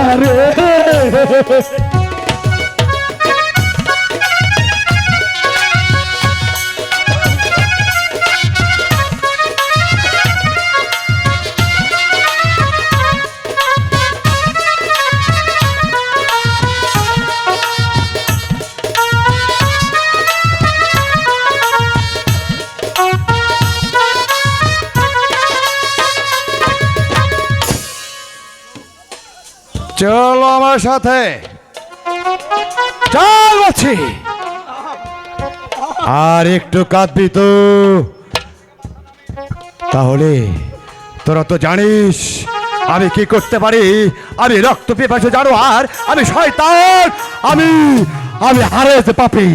আরে চলো আমার সাথে, চল বলছি। আর একটু কাঁদবি তো, তাহলে তোরা তো জানিস আমি কি করতে পারি। আমি রক্ত পিপাসু জানোয়ার, আমি শয়তান, আমি আমি হারেস পাপি।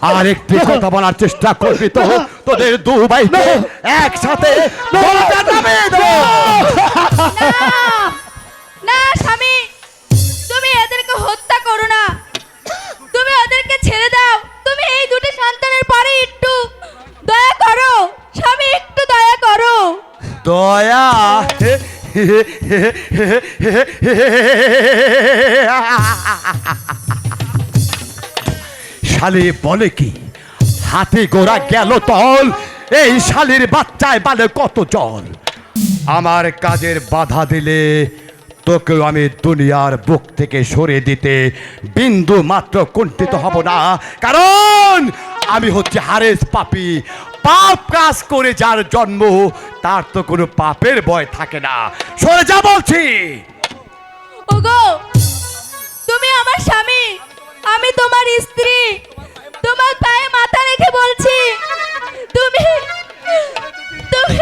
আর একটু কথা বলার চেষ্টা করবি তো তোদের দু ভাইকে একসাথে দড়িতে নামিয়ে দেবো। না স্বামী, তুমি এদেরকে হত্যা করো না, তুমি ওদেরকে ছেড়ে দাও। তুমি এই দুটি সন্তানের পরে একটু দয়া করো স্বামী, একটু দয়া করো। দয়া? শালি বলে কি, হাতি গোড়া গেল তল, এই শালির বাচ্চায় বালে কত জল। আমার কাজের বাধা দিলে তোকেও আমি দুনিয়ার বুক থেকে সরিয়ে দিতে বিন্দু মাত্র কুণ্ঠিত হব না, কারণ আমি হচ্ছে হারেস পাপী। পাপ কাজ করে যার জন্ম তার তো কোনো পাপের ভয় থাকে না। সরে যা বলছি। ওগো, তুমি আমার স্বামী, আমি তোমার স্ত্রী, তোমার পায়ে মাথা রেখে বলছি, তুমি তুমি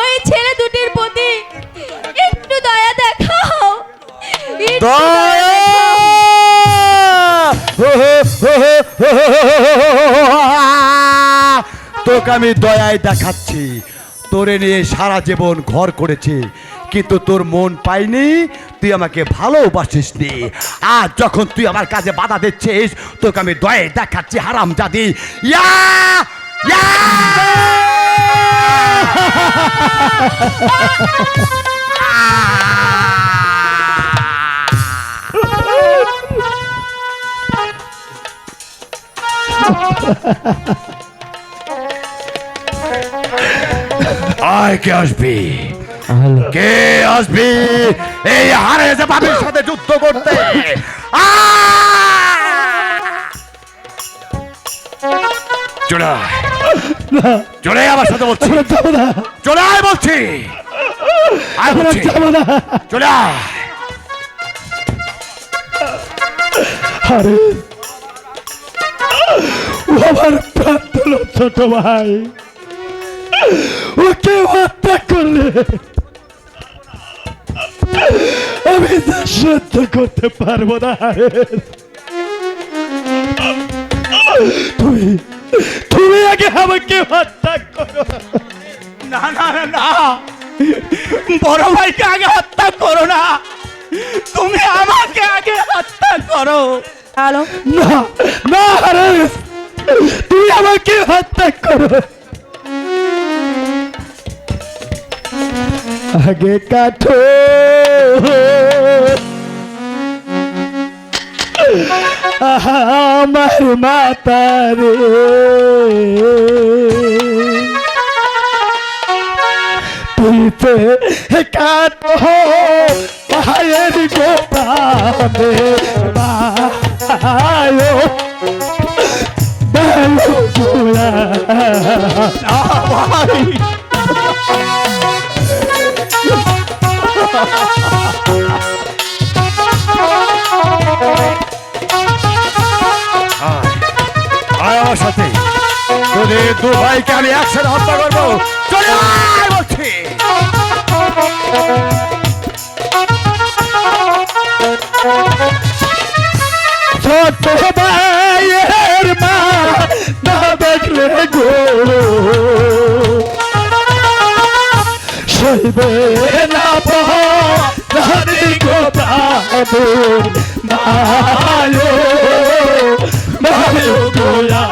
ওই ছেলে দুটির প্রতি একটু দয়া দেখাও, একটু দয়া দেখাও। তোকে আমি দয়ায় দেখাচ্ছি। তোরে নিয়ে সারা জীবন ঘর করেছি, কিন্তু তোর মন পাইনি, তুই আমাকে ভালোবাসিস নি। আর যখন তুই আমার কাজে বাধা দিচ্ছিস, তোকে আমি দয়ায় দেখাচ্ছি হারামজাদি। ইয়া ইয়া আয়, কে আসবি? কে আসবি এই হারেস পাপীর সাথে যুদ্ধ করতে? চলে চলে আমার সাথে বলছি, চলে আয় বলছি, আয় বলছি, চলে আয়। আরে ও আমার প্রাণ ছোট ভাই, ওকে হত্যা করলে আমি তা সহ্য করতে পারবো না। তুমি তুমি আগে আমাকে হত্যা করো। না না না না, বড় ভাইকে আগে হত্যা করো না, তুমি আমাকে আগে হত্যা করো। হ্যালো, না না হারেস, তুমি আমাকে হত্যা করো। আগে কাটো আমার মাতারে, পিতে কাটো পায়ের গোপালে বায়ো বায়ো গোয়া। আয় আমার সাথে, তোদের দু ভাইকে আমি একসাথে হত্যা করবো। চলে আয় বলছি। ছোট ভাইয়ের মা না দেখলে গো সইবে না পারি গো বাবু, ভালো ভালো গোয়া।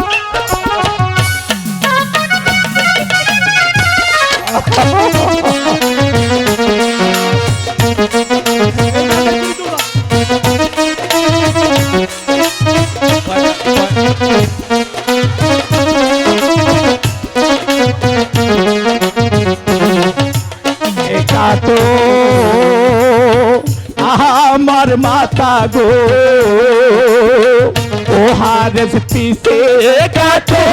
মাথা গো ও হারেস পিছে কাটো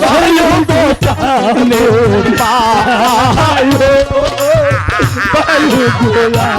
ভালো গো প্রাণে ভালো ভালো গোলা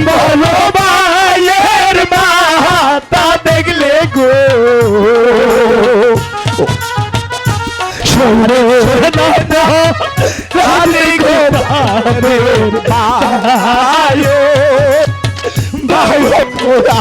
বলো ভাইয়ের মাথা দেখলে গো শোনো রানী গো ভাইয়ের ভাই ভাই খোদা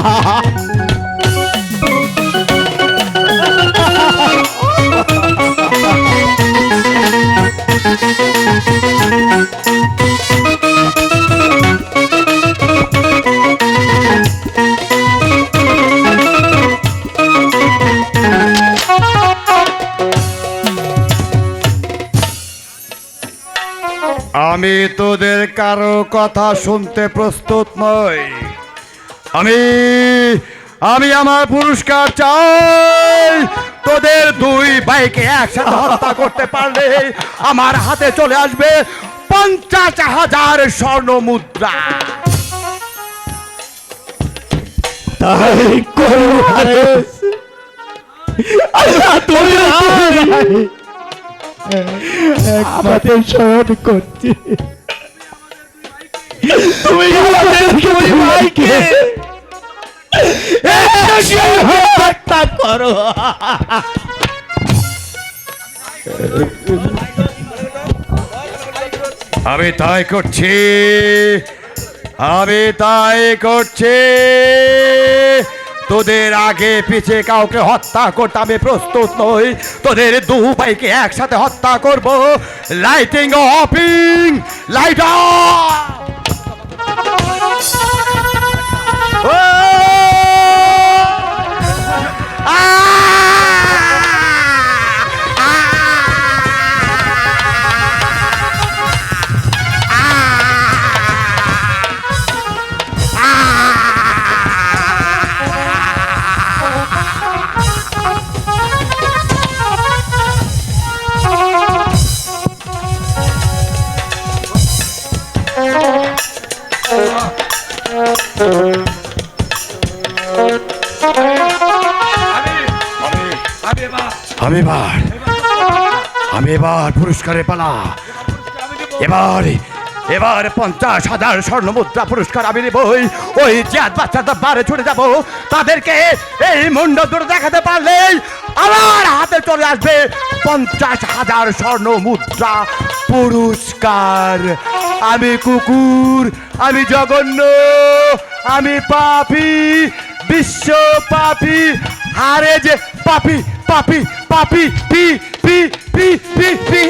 আমি তোদের কারো কথা শুনতে প্রস্তুত নই। আমি আমি আমার পুরস্কার চাই। তোদের দুই ভাইকে একসাথে হত্যা করতে পারলে আমার হাতে চলে আসবে 50,000 স্বর্ণ মুদ্রা। তাই করো হারেস আল্লাহ তুমি আমাদের স্মরণ করছি তুমি আমাদের দুই ভাইকে হত্যা করো আমি তাই করছি, আমি তাই করছি। তোদের আগে পিছে কাউকে হত্যা করতে আমি প্রস্তুত নই। তোদের দু ভাইকে একসাথে হত্যা করব। লাইটিং অফিং লাইট আমি এবার পুরস্কারে পালা। এবার 50,000 স্বর্ণ মুদ্রা পুরস্কার আমি নেবই। ওই জিয়াদ বাচ্চাদের বারে ছুটে যাব। তাদেরকে এই মুন্ড দূরে দেখাতে পারলেই আমার হাতে চলে আসবে 50,000 স্বর্ণ মুদ্রা পুরস্কার। আমি কুকুর, আমি জঘন্য, আমি পাপী, বিশ্ব পাপী, হারে যে পাপী পাপী পাপী P P P P P